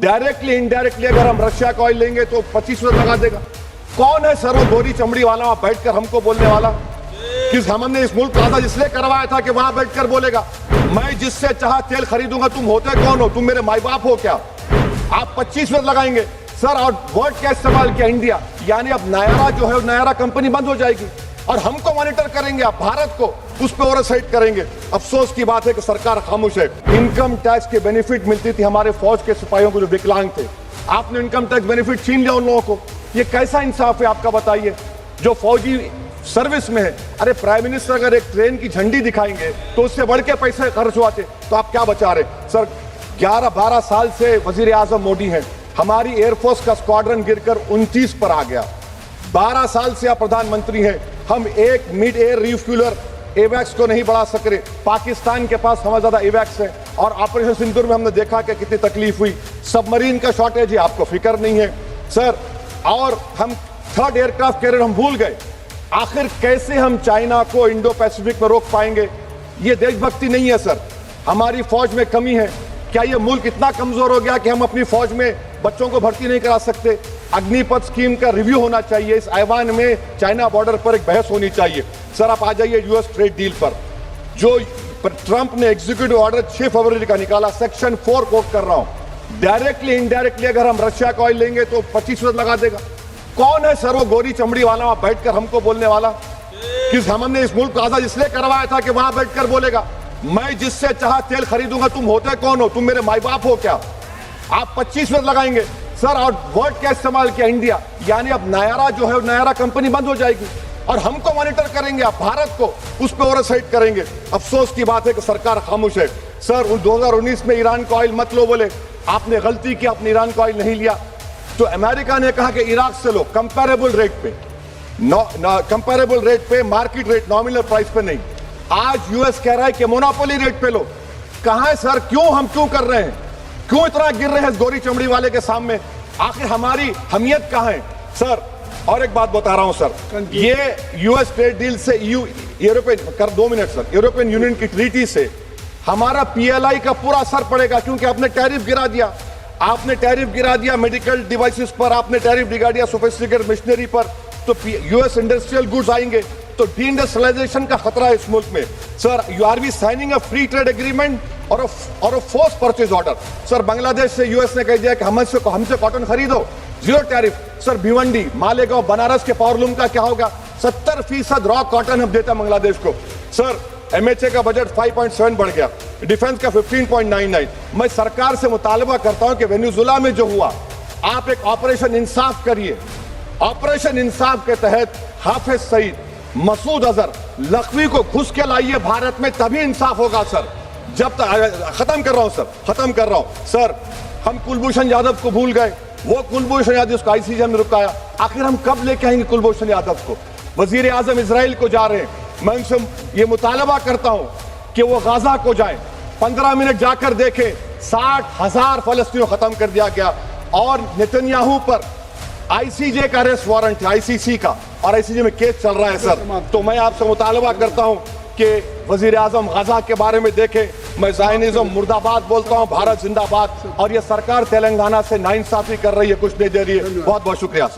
Directly indirectly अगर हम Russia का ऑयल लेंगे तो 25% लगा देगा। कौन है सर वो गोरी चमड़ी वाला वहां बैठकर हमको बोलने वाला कि हमने इस मुल्क का आजाद इसलिए करवाया था कि वहां बैठकर बोलेगा मैं जिससे चाहा तेल खरीदूंगा। तुम होते कौन हो? तुम मेरे माई बाप हो क्या? आप 25% लगाएंगे सर। और वर्ड क्या इस्तेमाल किया? इंडिया। यानी अब नायरा जो है नायरा कंपनी बंद हो जाएगी और हमको मॉनिटर करेंगे, आप भारत को उस पर ओवरसाइट करेंगे। अफसोस की बात है कि सरकार खामोश है। इनकम टैक्स के बेनिफिट मिलती थी हमारे फौज के सिपाहियों को जो विकलांग थे, आपने इनकम टैक्स बेनिफिट छीन लिया उन लोगों को। ये कैसा इंसाफ है आपका? बताइए। जो फौजी सर्विस में है, अरे प्राइम मिनिस्टर अगर एक ट्रेन की झंडी दिखाएंगे तो उससे बढ़ के पैसे खर्च हुआते, तो आप क्या बचा रहे सर? 11-12 साल से वजीर आजम मोदी हैं, हमारी एयरफोर्स का स्क्वाड्रन गिरकर 29 पर आ गया। 12 साल से आप प्रधानमंत्री हैं, हम एक मिड एयर रिफ्यूलर एवैक्स को नहीं बढ़ा सक रहे। पाकिस्तान के पास हमारे ज्यादा एवैक्स है और ऑपरेशन सिंदूर में हमने देखा कि कितनी तकलीफ हुई। सबमरीन का शॉर्टेज है, आपको फिक्र नहीं है सर। और हम थर्ड एयरक्राफ्ट कैरियर हम भूल गए। आखिर कैसे हम चाइना को इंडो पैसिफिक में रोक पाएंगे? ये देशभक्ति नहीं है सर। हमारी फौज में कमी है। क्या ये मुल्क इतना कमजोर हो गया कि हम अपनी फौज में बच्चों को भर्ती नहीं करा सकते? अग्निपथ स्कीम का रिव्यू होना चाहिए। इस ऐवान में चाइना बॉर्डर पर एक बहस होनी चाहिए। सर आप आ जाइए यूएस ट्रेड डील पर। जो ट्रंप ने एग्जीक्यूटिव ऑर्डर 6 फरवरी का निकाला, सेक्शन 4 कोट कर रहा हूं, डायरेक्टली इनडायरेक्टली अगर हम रशिया का ऑयल लेंगे तो 25% लगा देगा। कौन है सर वो गोरी चमड़ी वाला वहां बैठकर हमको बोलने वाला कि हमने इस मुल्क का आजाद इसलिए करवाया था कि वहां बैठकर बोलेगा मैं जिससे चाहा तेल खरीदूंगा। तुम होते कौन हो? तुम मेरे माई बाप हो क्या? आप 25% लगाएंगे सर। और वर्ड क्या इस्तेमाल किया? इंडिया। यानी अब नायरा जो है नायरा कंपनी बंद हो जाएगी और हमको मॉनिटर करेंगे, आप भारत को उस पर ओवरसाइट करेंगे। अफसोस की बात है कि सरकार खामोश है सर। 2019 में ईरान का ऑयल मत लो बोले, आपने गलती की, आपने ईरान का ऑयल नहीं लिया। तो अमेरिका ने कहा कि इराक से लो कंपैरेबल रेट पे, कंपैरेबल रेट पे, मार्केट रेट, नॉमिनल प्राइस पे नहीं। आज यूएस कह रहा है कि मोनोपोली रेट पे लो। कहां है सर? क्यों हम क्यों कर रहे हैं? क्यों इतना गिर रहे हैं इस गोरी चमड़ी वाले के सामने? आखिर हमारी हमियत कहां है सर? और एक बात बता रहा हूं सर, ये यूएस ट्रेड डील से यूरोपियन कर 2 मिनट सर, यूरोपियन यूनियन की ट्रीटी से हमारा पीएलआई का पूरा असर पड़ेगा क्योंकि आपने टैरिफ गिरा दिया। आपने टैरिफ गिरा दिया मेडिकल डिवाइसेस पर, आपने टैरिफ गिरा दिया सोफिस्टिकेटेड मशीनरी पर। तो यूएस इंडस्ट्रियल गुड्स आएंगे तो डी इंडस्ट्रियलाइजेशन का खतरा है इस मुल्क में sir. You are we signing a free trade agreement और a force purchase order. Sir Bangladesh से यूएस ने कह दिया कि हमसे कॉटन खरीदो, 0 टैरिफ। सर भिवंडी, मालेगांव, बनारस के पावरलूम का क्या होगा? 70% रॉ कॉटन हम देते हैं बांग्लादेश को सर। एमएचए का बजट 5.7 बढ़ गया, डिफेंस का 15.99। मैं सरकार से मुतालबा करता हूं कि वेनेजुएला में जो हुआ, आप एक ऑपरेशन इंसाफ करिए। ऑपरेशन इंसाफ के तहत हाफिज सईद, मसूद अजहर, लखवी को घुस के लाइए भारत में, तभी इंसाफ होगा सर। जब तक खत्म कर रहा हूं सर, हम कुलभूषण यादव को भूल गए। वो कुलभूषण यादव को आईसीजे में रुकाया। आखिर हम कब लेके आएंगे कुलभूषण यादव को? वजीर आजम इजराइल को जा रहे हैं। मैं उनसे ये मुतालबा करता हूं कि वो गाजा को जाए, 15 मिनट जाकर देखें। 60,000 फलस्तीनों खत्म कर दिया गया और नेतन्याहू पर आईसीजे का अरेस्ट वारंट है, आईसीसी का, और आईसीजे में केस चल रहा है सर। तो मैं आपसे मुतालबा करता हूं कि वजीर आजम गाजा के बारे में देखें। मैं ज़ायनिज़्म मुर्दाबाद बोलता हूं, भारत जिंदाबाद। और ये सरकार तेलंगाना से नाइंसाफी कर रही है, कुछ नहीं दे रही है। बहुत बहुत शुक्रिया।